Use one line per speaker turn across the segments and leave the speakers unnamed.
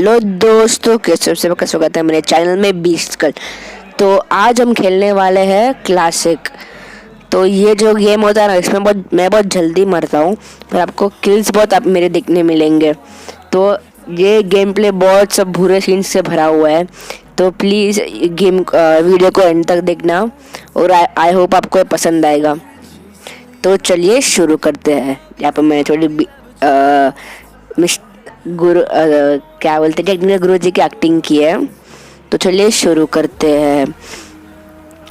Hello दोस्तों, कैसे सबका स्वागत है मेरे चैनल में बीस्कल। तो आज हम खेलने वाले हैं क्लासिक। तो ये जो गेम होता है ना, इसमें मैं बहुत जल्दी मरता हूँ, पर आपको किल्स बहुत आप मेरे देखने मिलेंगे। तो ये गेम प्ले बहुत सब बुरे सीन से भरा हुआ है, तो प्लीज़ गेम वीडियो को एंड तक देखना और आई होप आपको ये पसंद आएगा। तो चलिए शुरू करते हैं। यहाँ पर मैंने थोड़ी क्या बोलते हैं कि गुरु जी की एक्टिंग की है। तो चलिए शुरू करते हैं।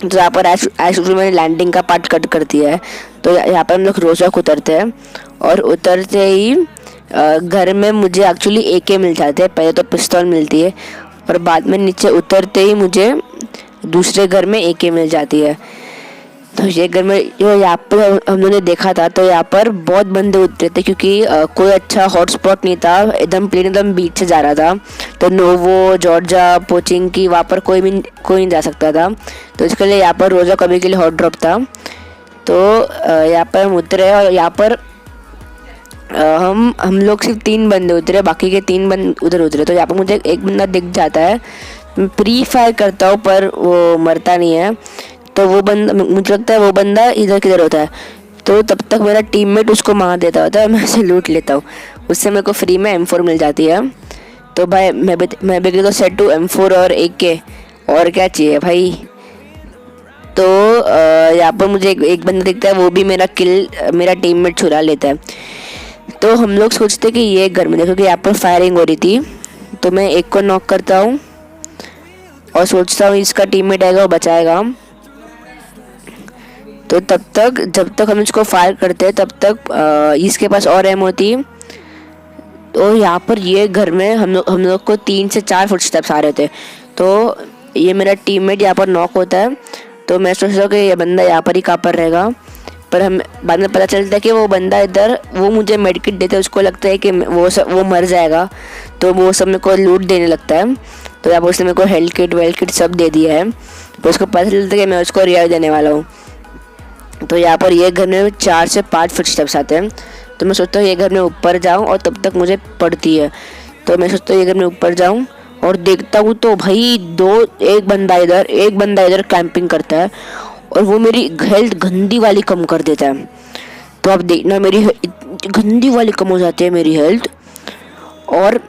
तो यहाँ पर ऐश मैंने लैंडिंग का पार्ट कट कर दिया है। तो यहाँ पर हम लोग रोज़ा उतरते हैं और उतरते ही घर में मुझे एक्चुअली एके मिल जाते हैं। पहले तो पिस्तौल मिलती है और बाद में नीचे उतरते ही मुझे दूसरे घर में एके मिल जाती है। तो ये घर में जो यहाँ पर हम लोगों ने देखा था, तो यहाँ पर बहुत बंदे उतरे थे क्योंकि कोई अच्छा हॉटस्पॉट नहीं था। एकदम प्लेन एकदम बीच से जा रहा था। तो नोवो, जॉर्जिया, पोचिंकी वहाँ पर कोई नहीं जा सकता था। तो इसके लिए यहाँ पर रोज़ा कभी के लिए हॉट ड्रॉप था। तो यहाँ पर हम उतरे और यहाँ पर हम लोग सिर्फ 3 बंदे उतरे, बाकी के 3 बंदे उधर उतरे। तो यहाँ पर मुझे एक बंदा दिख जाता है। मैं प्री फायर करता हूँ पर वो मरता नहीं है। तो वो बंदा, मुझे लगता है वो बंदा इधर किधर होता है। तो तब तक मेरा टीममेट उसको मार देता होता है, मैं उसे लूट लेता हूँ। उससे मेरे को फ्री में M4 मिल जाती है। तो भाई मैं भी तो सेट टू M4 और AK, और क्या चाहिए भाई। तो यहाँ पर मुझे एक बंदा दिखता है, वो भी मेरा टीममेट चुरा लेता है। तो हम लोग सोचते कि ये घर में देखो कि यहाँ पर फायरिंग हो रही थी। तो मैं एक को नॉक करता हूँ और सोचता हूँ इसका टीममेट आएगा वो बचाएगा। तो जब तक हम इसको फायर करते हैं तब तक इसके पास और एम होती। तो यहाँ पर ये घर में हम लोग को 3 से 4 फुटस्टेप्स आ रहे थे। तो ये मेरा टीममेट यहाँ पर नॉक होता है। तो मैं सोचता हूँ कि ये बंदा यहाँ पर ही कहाँ पर रहेगा, पर हम बाद में पता चलता है कि वो बंदा इधर, वो मुझे मेडिकिट देता है। उसको लगता है कि वो मर जाएगा, तो वो सब मेरे को लूट देने लगता है। तो यहाँ पर उसने मेरे को हेल्थ किट वेल्थ किट सब दे दिया है। तो उसको पता चलता है कि मैं उसको रिवाइव देने वाला हूँ। तो यहाँ पर ये घर में 4 से 5 फुटस्टेप्स आते हैं। तो मैं सोचता हूँ ये घर में ऊपर जाऊँ और तब तक मुझे पड़ती है। तो मैं सोचता हूँ ये घर में ऊपर जाऊँ और देखता हूँ तो भाई एक बंदा इधर कैंपिंग करता है और वो मेरी हेल्थ गंदी वाली कम कर देता है। तो आप देखना मेरी गंदी वाली कम हो जाती है मेरी हेल्थ। और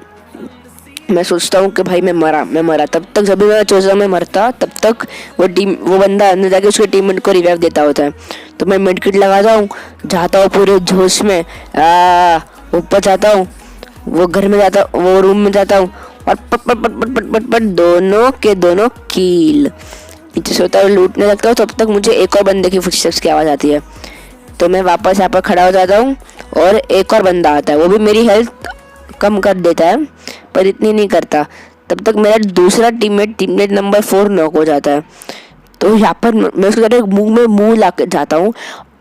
मैं सोचता हूँ कि भाई मैं मरा। तब तक जब भी मैं सोचता हूँ मैं मरता, तब तक वो बंदा अंदर जाके उसके टीममेट को रिवाइव देता होता है। तो मैं मेडकिट लगाता हूँ, जाता हूँ पूरे जोश में, ऊपर जाता हूँ, वो घर में जाता हूँ, वो रूम में जाता हूँ और पट दोनों के दोनों कील। नीचे से होता है लूटने लगता हूँ। तब तक मुझे एक और बंदे की फुटस्टेप्स की आवाज़ आती है। तो मैं वापस यहाँ पर खड़ा हो जाता हूँ और एक और बंदा आता है, वो भी मेरी हेल्थ कम कर देता है पर इतनी नहीं करता। तब तक मेरा दूसरा टीममेट नंबर 4 नॉक हो जाता है। तो यहाँ पर मैं उसके साथ मुंह ला के जाता हूँ।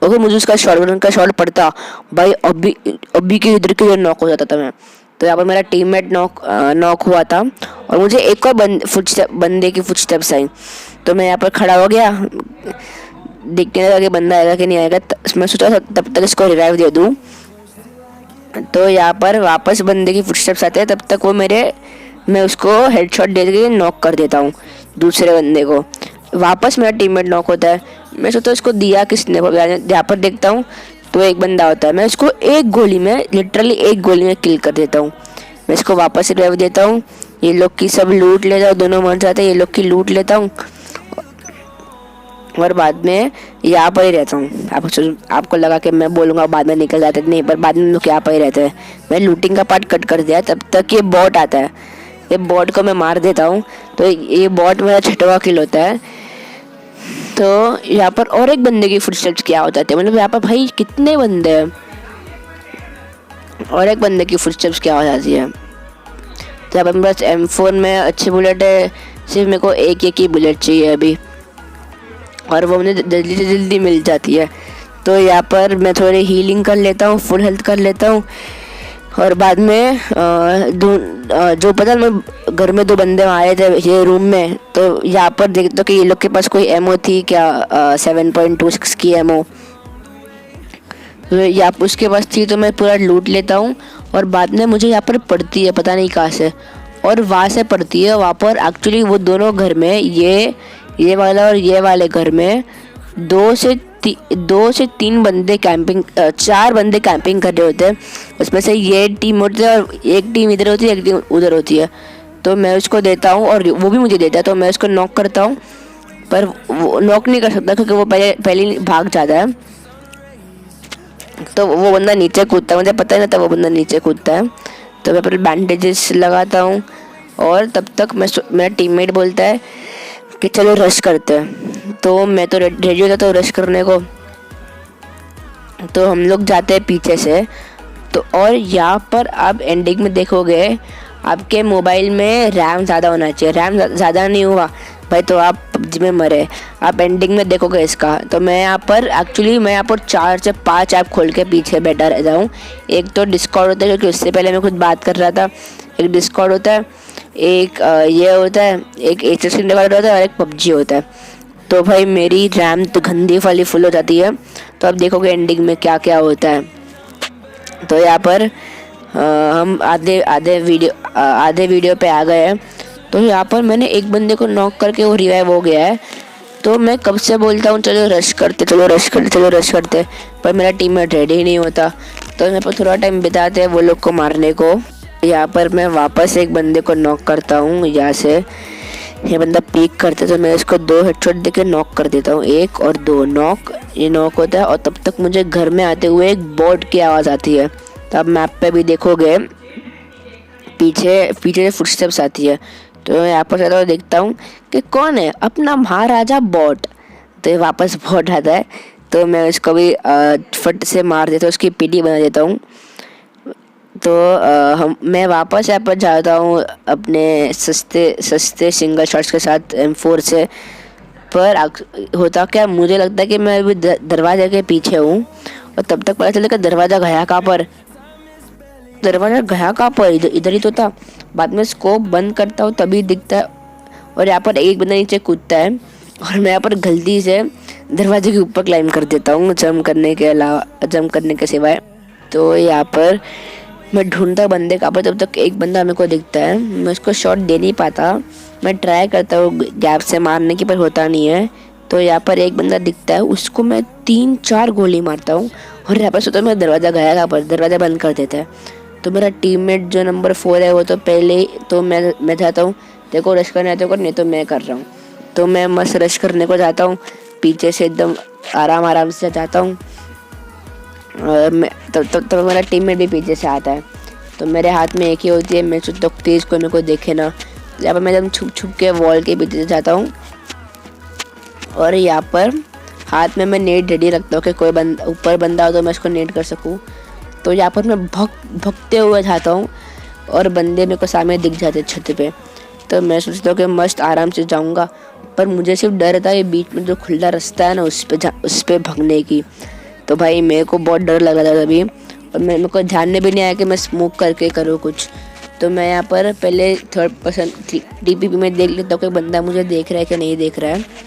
अगर मुझे उसका शॉटगन का शॉट पड़ता भाई, अभी के इधर के नॉक हो जाता था मैं। तो यहाँ पर मेरा टीममेट नॉक हुआ था और मुझे एक और बंदे की फुटस्टेप्स आई। तो मैं यहाँ पर खड़ा हो गया, देखने लगा कि बंदा आएगा कि नहीं आएगा। मैं सोचा तब तक इसको रिवाइव दे दूँ। तो यहाँ पर वापस बंदे की फुटस्टेप्स आते हैं। तब तक मैं उसको हेडशॉट दे के नॉक कर देता हूँ दूसरे बंदे को। वापस मेरा टीममेट नॉक होता है। मैं सोचता हूँ इसको दिया किसने, यहाँ पर देखता हूँ तो एक बंदा होता है। मैं उसको लिटरली एक गोली में किल कर देता हूँ। मैं इसको वापस रिवाइव देता हूँ। ये लोग की सब लूट लेता हूँ, दोनों मर जाते हैं। ये लोग की लूट लेता हूँ और बाद में यहाँ पर ही रहता हूँ। आपको लगा कि मैं बोलूँगा बाद में निकल जाते, नहीं, पर बाद में लोग यहाँ पर ही रहते हैं। मैं लूटिंग का पार्ट कट कर दिया। तब तक ये बॉट आता है, ये बॉट को मैं मार देता हूँ। तो ये बॉट मेरा 6वां किल होता है। तो यहाँ पर और एक बंदे की फुटस्टेप्स क्या हो जाती है, मतलब यहाँ पर भाई कितने बंदे हैं, और एक बंदे की फुटस्टेप्स क्या हो जाती है। तो यहाँ पर मेरे पास M4 में अच्छी बुलेट है, सिर्फ मेरे को एक ही बुलेट चाहिए अभी, और वो मुझे जल्दी से जल्दी मिल जाती है। तो यहाँ पर मैं थोड़ी हीलिंग कर लेता हूँ, फुल हेल्थ कर लेता हूँ। और बाद में जो पता मैं घर में 2 बंदे आए थे ये रूम में। तो यहाँ पर देखता हूँ कि ये लोग के पास कोई एमओ थी क्या, 7.26 की एमओ। तो यहाँ पर उसके पास थी, तो मैं पूरा लूट लेता हूँ। और बाद में मुझे यहाँ पर पड़ती है पता नहीं कहाँ से, और वहाँ से पड़ती है वहाँ पर। एक्चुअली वो दोनों घर में ये वाला और ये वाले घर में 2 से 3 बंदे कैंपिंग 4 बंदे कैंपिंग कर रहे होते हैं। उसमें से ये टीम होती है और एक टीम इधर होती है, एक टीम उधर होती है। तो मैं उसको देता हूँ और वो भी मुझे देता है, तो मैं उसको नॉक करता हूँ, पर वो नॉक नहीं कर सकता क्योंकि वो पहले ही भाग जाता है। तो वो बंदा नीचे कूदता है, मुझे पता ही नहीं था वो बंदा नीचे कूदता है। तो मैं पहले बैंडेजेस लगाता हूँ और तब तक मेरा टीममेट बोलता है कि चलो रश करते हैं। तो मैं तो रेडी होता हूँ रश करने को। तो हम लोग जाते हैं पीछे से। तो और यहाँ पर आप एंडिंग में देखोगे आपके मोबाइल में रैम ज़्यादा होना चाहिए। रैम ज़्यादा नहीं हुआ भाई तो आप पबजी में मरे। आप एंडिंग में देखोगे इसका। तो मैं यहाँ पर 4 से 5 ऐप खोल के पीछे बैठा रहता हूँ। एक तो डिस्कॉर्ड होता है क्योंकि उससे पहले मैं खुद बात कर रहा था। एक डिस्कॉर्ड होता है, एक ये होता है, एक एच होता है और एक पबजी होता है। तो भाई मेरी रैम तो गंदी वाली फुल हो जाती है। तो आप देखोगे एंडिंग में क्या क्या होता है। तो यहाँ पर हम आधे वीडियो पे आ गए हैं। तो यहाँ पर मैंने एक बंदे को नॉक करके वो रिवाइव हो गया है। तो मैं कब से बोलता हूँ चलो रश करते, पर मेरा टीममेट रेडी ही नहीं होता। तो यहाँ पर थोड़ा टाइम बिताते हैं वो लोग को मारने को। यहाँ पर मैं वापस एक बंदे को नॉक करता हूँ। यहाँ से ये बंदा पीक करते तो मैं इसको 2 हेडशॉट देके नॉक कर देता हूँ, 1 और 2 नॉक। ये नॉक होता है और तब तक मुझे घर में आते हुए एक बॉट की आवाज़ आती है। तो आप मैप पे भी देखोगे पीछे से फुटस्टेप्स आती है। तो यहाँ पर जाता हूँ देखता हूँ कि कौन है, अपना महाराजा बॉट। तो ये वापस बॉट आता है। तो मैं उसको भी फट से मार देता हूँ, उसकी पीटी बना देता हूँ। तो मैं वापस यहाँ पर जाता हूँ अपने सस्ते सिंगल शॉट्स के साथ M4 से। पर होता क्या, मुझे लगता है कि मैं अभी दरवाजे के पीछे हूँ और तब तक पता चला कि दरवाज़ा गया कहाँ पर, इधर ही तो था। बाद में स्कोप बंद करता हूँ तभी दिखता है और यहाँ पर एक बंदा नीचे कूदता है और मैं यहाँ पर गलती से दरवाजे के ऊपर क्लाइम कर देता हूँ जंप करने के सिवाय। तो यहाँ पर मैं ढूंढता बंदे का, पर तब तक एक बंदा मेरे को दिखता है। मैं उसको शॉट दे नहीं पाता, मैं ट्राई करता हूँ गैप से मारने की पर होता नहीं है। तो यहाँ पर एक बंदा दिखता है, उसको मैं 3-4 गोली मारता हूँ और यहाँ पर सोचता हूँ मेरा दरवाज़ा गया कहाँ पर, दरवाज़ा बंद कर देता है। तो मेरा टीममेट जो नंबर 4 है वो तो पहले ही, तो मैं चाहता हूँ देखो रश करने आते हो नहीं तो मैं कर रहा हूँ। तो मैं मस्त रश करने को जाता हूँ, पीछे से एकदम आराम से जाता हूँ। मैं तब मेरा टीममेट भी पीछे से आता है। तो मेरे हाथ में एक ही होती है, मैं सोचता हूँ तेज कोई मेरे को देखे ना। यहाँ पर मैं एकदम छुप के वॉल के पीछे से जाता हूँ और यहाँ पर हाथ में मैं नेट रेडी रखता हूँ कि कोई ऊपर बंदा हो तो मैं उसको नेट कर सकूँ। तो यहाँ पर मैं भगते हुए जाता हूँ और बंदे मेरे को सामने दिख जाते छत पे। तो मैं सोचता हूँ कि मस्त आराम से जाऊँगा, पर मुझे सिर्फ डर था ये बीच में जो खुला रास्ता है ना उस पर भागने की। तो भाई मेरे को बहुत डर लग रहा था तभी और मेरे को ध्यान में भी नहीं आया कि मैं स्मोक करके करूँ कुछ। तो मैं यहाँ पर पहले 3rd पर्सन DPP में देख लेता हूँ कि बंदा मुझे देख रहा है कि नहीं देख रहा है।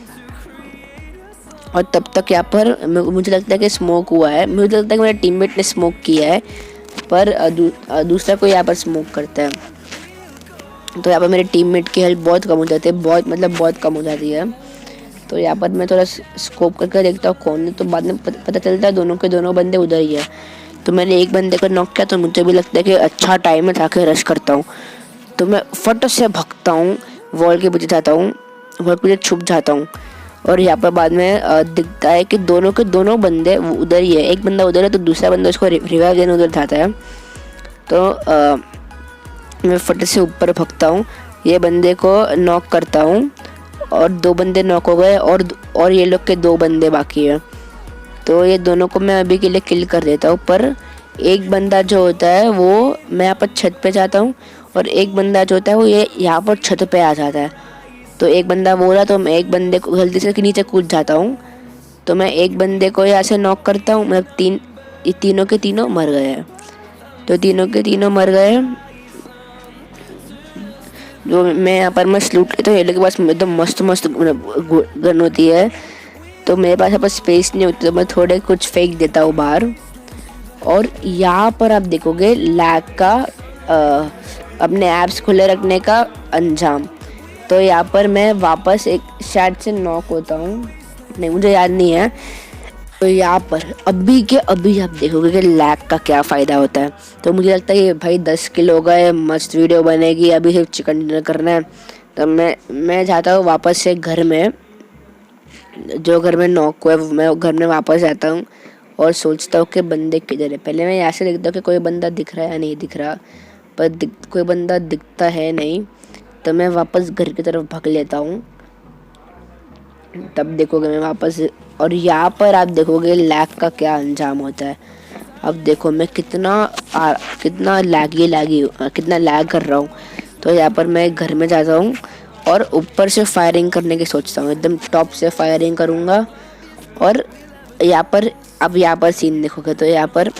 और तब तक यहाँ पर मुझे लगता है कि स्मोक हुआ है, मुझे लगता है कि मेरे टीममेट ने स्मोक किया है, पर दूसरा कोई यहाँ पर स्मोक करता है। तो यहाँ पर मेरे टीममेट की हेल्प बहुत कम हो जाती है, बहुत कम हो जाती है। तो यहाँ पर मैं थोड़ा स्कोप करके देखता हूँ कौन है। तो बाद में पता चलता है दोनों बंदे उधर ही है। तो मैंने एक बंदे को नॉक किया तो मुझे भी लगता है कि अच्छा टाइम है, जाके रश करता हूँ। तो मैं फट से भागता हूँ, वॉल के पीछे जाता हूँ, वॉल के पीछे छुप जाता हूँ। और यहाँ पर बाद में दिखता है कि दोनों बंदे उधर ही है, एक बंदा उधर है तो दूसरा बंदा उसको रिवाइव देने उधर जाता है। तो मैं फट से ऊपर भागता हूँ, ये बंदे को नॉक करता हूँ और 2 बंदे नॉक हो गए और ये लोग के 2 बंदे बाकी हैं। तो ये दोनों को मैं अभी के लिए किल कर देता हूँ। पर एक बंदा जो होता है वो मैं यहाँ पर छत पे जाता हूँ और एक बंदा जो होता है वो ये यहाँ पर छत पे आ जाता है। तो एक बंदा बोला तो मैं एक बंदे को गलती से नीचे कूद जाता हूँ। तो मैं एक बंदे को यहाँ से नॉक करता हूँ, मतलब ये तीनों के तीनों मर गए हैं। तो तीनों के तीनों मर गए। जो मैं यहाँ पर मैं लूट लेता हूँ, ये लोग के पास एकदम मस्त गन होती है। तो मेरे पास यहाँ पर स्पेस नहीं होती तो मैं थोड़े कुछ फेंक देता हूँ बाहर। और यहाँ पर आप देखोगे लैग का अपने ऐप्स खुले रखने का अंजाम। तो यहाँ पर मैं वापस एक शायद से नॉक होता हूँ, नहीं मुझे याद नहीं है। तो यहाँ पर अभी के अभी आप देखोगे कि लैग का क्या फ़ायदा होता है। तो मुझे लगता है कि भाई 10 किलो हो गए, मस्त वीडियो बनेगी, अभी सिर्फ चिकन डिनर करना है। तो मैं चाहता हूँ वापस से घर में, जो घर में नॉक हुआ है मैं घर में वापस जाता हूँ और सोचता हूँ कि बंदे किधर है। पहले मैं ऐसे देखता हूँ कि कोई बंदा दिख रहा है या नहीं दिख रहा, पर कोई बंदा दिखता है नहीं। तो मैं वापस घर की तरफ भाग लेता हूँ। तब देखोगे मैं वापस, और यहाँ पर आप देखोगे लैग का क्या अंजाम होता है। अब देखो मैं कितना लैग कर रहा हूँ। तो यहाँ पर मैं घर में जाता हूँ और ऊपर से फायरिंग करने की सोचता हूँ, एकदम टॉप से फायरिंग करूँगा। और यहाँ पर सीन देखोगे तो यहाँ पर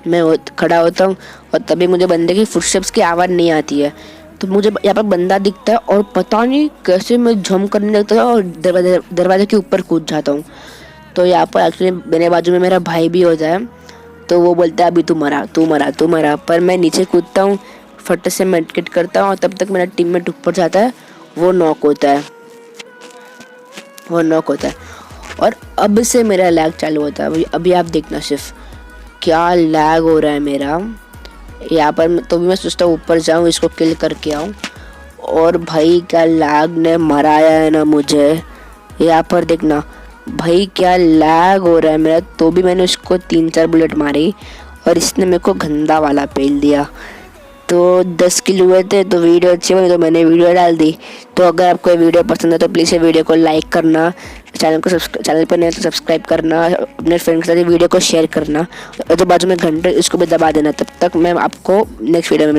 मैं खड़ा होता हूँ और तभी मुझे बंदे की फुटस्टेप्स की आवाज़ नहीं आती है। तो मुझे यहाँ पर बंदा दिखता है और पता नहीं कैसे मैं जंप करने लगता है और दरवाजे के ऊपर कूद जाता हूँ। तो यहाँ पर एक्चुअली मेरे बाजू में मेरा भाई भी होता है। तो वो बोलता है अभी तू मरा, पर मैं नीचे कूदता हूँ, फट से मेडिकेट करता हूँ और तब तक मेरा टीममेट ऊपर जाता है, वो नॉक होता है। और अब से मेरा लैग चालू होता है। अभी आप देखना सिर्फ क्या लैग हो रहा है मेरा यहाँ पर। तो भी मैं सोचता हूँ ऊपर जाऊँ, इसको किल करके आऊँ, और भाई क्या लैग ने मराया है ना मुझे। यहाँ पर देखना भाई क्या लैग हो रहा है मेरा। तो भी मैंने उसको 3-4 बुलेट मारी और इसने मेरे को गंदा वाला पेल दिया। तो 10 किल हुए थे, तो वीडियो अच्छी बनी तो मैंने वीडियो डाल दी। तो अगर आपको ये वीडियो पसंद है तो प्लीज़ ये वीडियो को लाइक करना, चैनल पर नहीं तो सब्सक्राइब करना, अपने फ्रेंड के साथ वीडियो को शेयर करना, और जो बाजू में घंटे इसको भी दबा देना। तब तक मैं आपको नेक्स्ट वीडियो में